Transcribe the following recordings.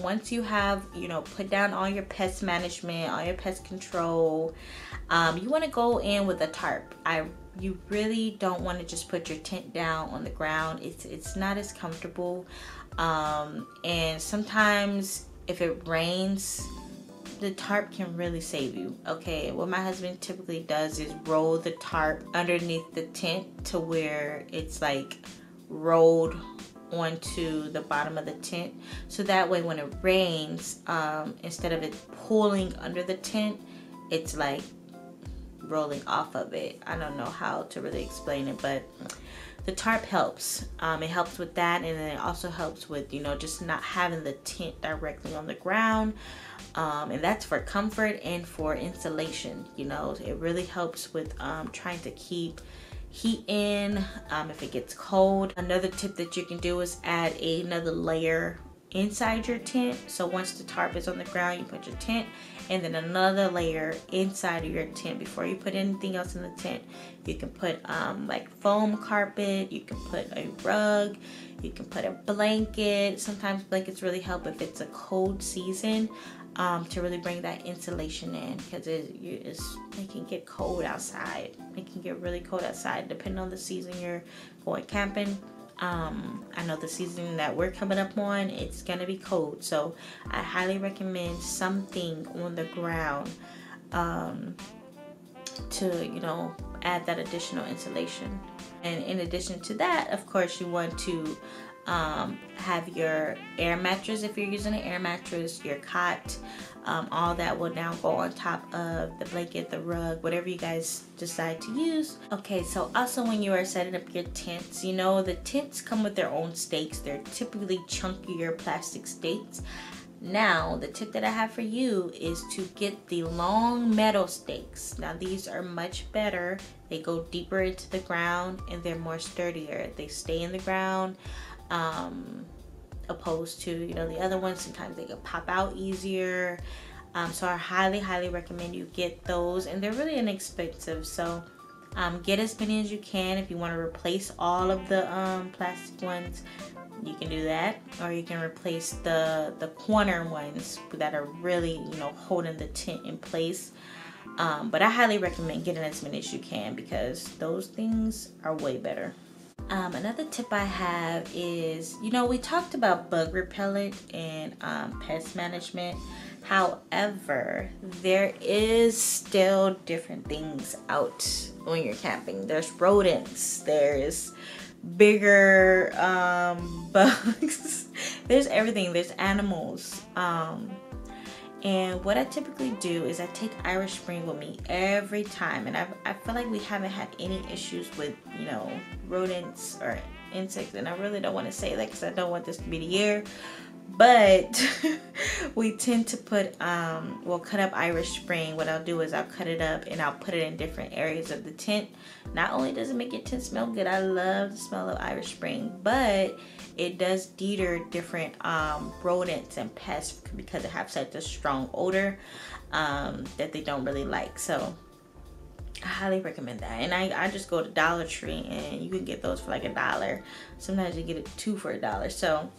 once you have, you know, put down all your pest management, all your pest control, you want to go in with a tarp. You really don't want to just put your tent down on the ground. It's not as comfortable, and sometimes if it rains, the tarp can really save you. Okay, what my husband typically does is roll the tarp underneath the tent to where it's like rolled onto the bottom of the tent, so that way when it rains, instead of it pulling under the tent, it's like rolling off of it. I don't know how to really explain it, but the tarp helps. It helps with that, and then it also helps with, you know, just not having the tent directly on the ground, and that's for comfort and for insulation. You know, it really helps with trying to keep heat in if it gets cold. Another tip that you can do is add another layer inside your tent. So once the tarp is on the ground, you put your tent and then another layer inside of your tent before you put anything else in the tent. You can put like foam carpet, you can put a rug, you can put a blanket. Sometimes blankets really help if it's a cold season, to really bring that insulation in, because it can get cold outside. It can get really cold outside depending on the season you're going camping. I know the season that we're coming up on, it's gonna be cold, so I highly recommend something on the ground to, you know, add that additional insulation. And in addition to that, of course, you want to have your air mattress. If you're using an air mattress, your cot, all that will now go on top of the blanket, the rug, whatever you guys decide to use. Okay, so also when you are setting up your tents, you know, the tents come with their own stakes. They're typically chunkier plastic stakes. Now, the tip that I have for you is to get the long metal stakes. Now, these are much better. They go deeper into the ground and they're more sturdier. They stay in the ground, opposed to, you know, the other ones. Sometimes they can pop out easier. So I highly recommend you get those, and they're really inexpensive. So get as many as you can. If you want to replace all of the plastic ones, you can do that, or you can replace the corner ones that are really, you know, holding the tent in place. But I highly recommend getting as many as you can, because those things are way better. Another tip I have is, you know, we talked about bug repellent and pest management. However, there is still different things out when you're camping. There's rodents, there's bigger bugs, there's everything, there's animals. And what I typically do is I take Irish Spring with me every time, and I feel like we haven't had any issues with, you know, rodents or insects. And I really don't want to say that because I don't want this to be the year, but we tend to put we'll cut up Irish Spring. What I'll do is I'll cut it up and I'll put it in different areas of the tent. Not only does it make your tent smell good, I love the smell of Irish Spring, but it does deter different rodents and pests, because it has such a strong odor that they don't really like. So I highly recommend that. And I just go to Dollar Tree and you can get those for like $1. Sometimes you get it 2 for $1. So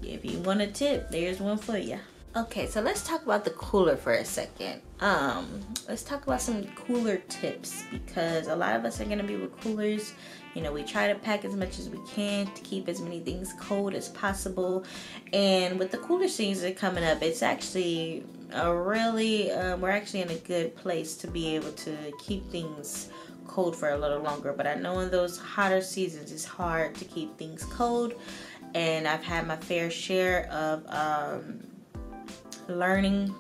if you want a tip, there's one for you. Okay, so let's talk about the cooler for a second. Let's talk about some cooler tips, because a lot of us are gonna be with coolers. You know, we try to pack as much as we can to keep as many things cold as possible. And with the cooler season coming up, it's actually a really, we're actually in a good place to be able to keep things cold for a little longer. But I know in those hotter seasons, it's hard to keep things cold. And I've had my fair share of learning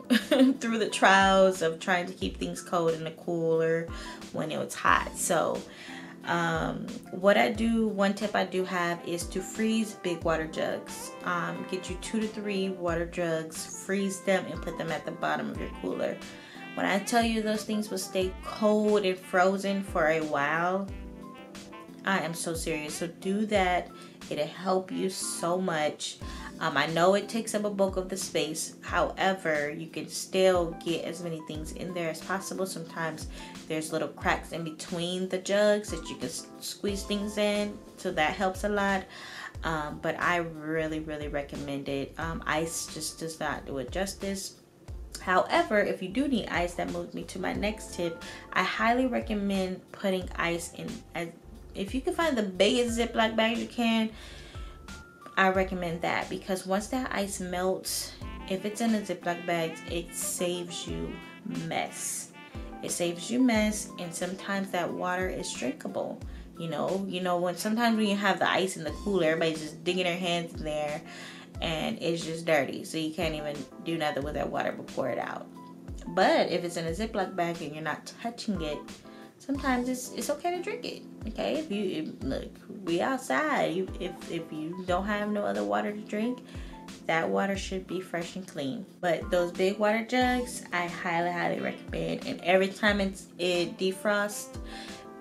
through the trials of trying to keep things cold in the cooler when it was hot. So what I do, one tip I do have is to freeze big water jugs. Get you 2 to 3 water jugs, freeze them, and put them at the bottom of your cooler. When I tell you those things will stay cold and frozen for a while, I am so serious. So do that. It'll help you so much. I know it takes up a bulk of the space. However, you can still get as many things in there as possible. Sometimes there's little cracks in between the jugs that you can squeeze things in, so that helps a lot. But I really recommend it. Ice just does not do it justice. However, if you do need ice, that moves me to my next tip. I highly recommend putting ice in, if you can find the biggest Ziploc bags you can, I recommend that, because once that ice melts, if it's in a Ziploc bag, it saves you mess. It saves you mess, and sometimes that water is drinkable. You know, when sometimes when you have the ice in the cooler, everybody's just digging their hands in there, and it's just dirty, so you can't even do nothing with that water but pour it out. But if it's in a Ziploc bag and you're not touching it, sometimes it's okay to drink it. Okay, look, we outside. If you don't have no other water to drink, that water should be fresh and clean. But those big water jugs, I highly recommend. And every time it defrosts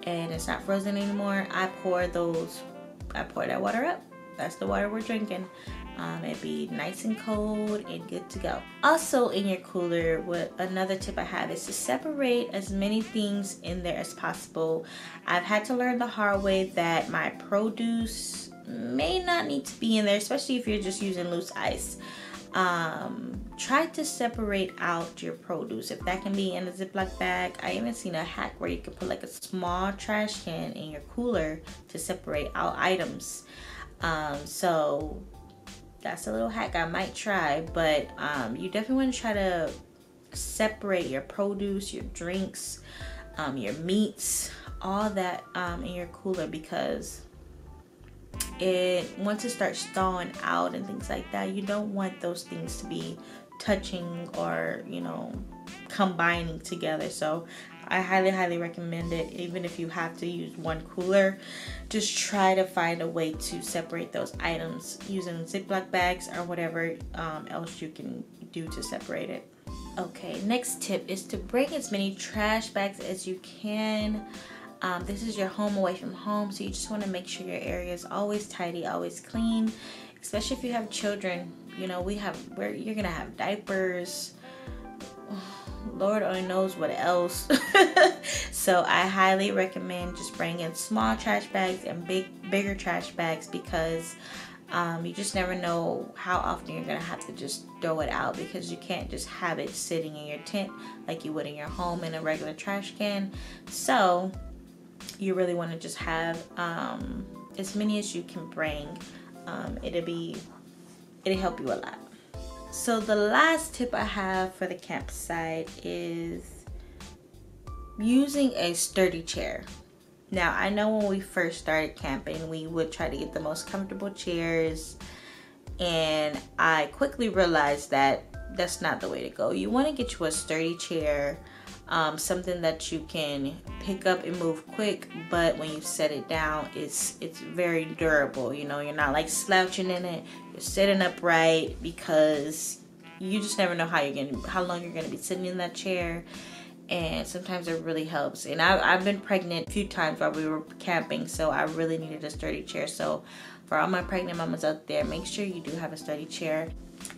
and it's not frozen anymore, I pour that water up. That's the water we're drinking. It'd be nice and cold and good to go. Also in your cooler, another tip I have is to separate as many things in there as possible. I've had to learn the hard way that my produce may not need to be in there, especially if you're just using loose ice. Try to separate out your produce. If that can be in a Ziploc bag, I even seen a hack where you could put like a small trash can in your cooler to separate out items. So that's a little hack I might try, but you definitely want to try to separate your produce, your drinks, your meats, all that in your cooler, because once it starts thawing out and things like that, you don't want those things to be touching or, you know, combining together. So I highly recommend it. Even if you have to use one cooler, just try to find a way to separate those items using Ziploc bags or whatever else you can do to separate it. Okay, next tip is to bring as many trash bags as you can. This is your home away from home, so you just want to make sure your area is always tidy, always clean, especially if you have children. You know, you're gonna have diapers, Lord only knows what else. So I highly recommend just bringing small trash bags and bigger trash bags, because you just never know how often you're gonna have to just throw it out, because you can't just have it sitting in your tent like you would in your home in a regular trash can. So you really want to just have as many as you can bring. It'll help you a lot. So the last tip I have for the campsite is using a sturdy chair. Now, I know when we first started camping, we would try to get the most comfortable chairs, and I quickly realized that that's not the way to go. You want to get you a sturdy chair, something that you can pick up and move quick, but when you set it down, it's very durable. You know, you're not like slouching in it. You're sitting upright, because you just never know how long you're gonna be sitting in that chair. And sometimes it really helps. And I've been pregnant a few times while we were camping, so I really needed a sturdy chair. So for all my pregnant mamas out there, make sure you do have a sturdy chair.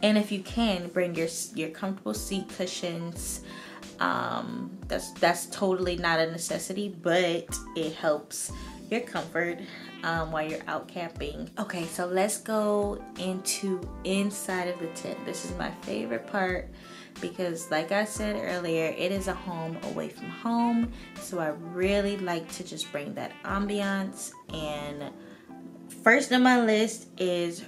And if you can, bring your comfortable seat cushions. That's totally not a necessity, but it helps your comfort while you're out camping. Okay, so let's go into inside of the tent. This is my favorite part, because like I said earlier, it is a home away from home. So I really like to just bring that ambiance. And first on my list is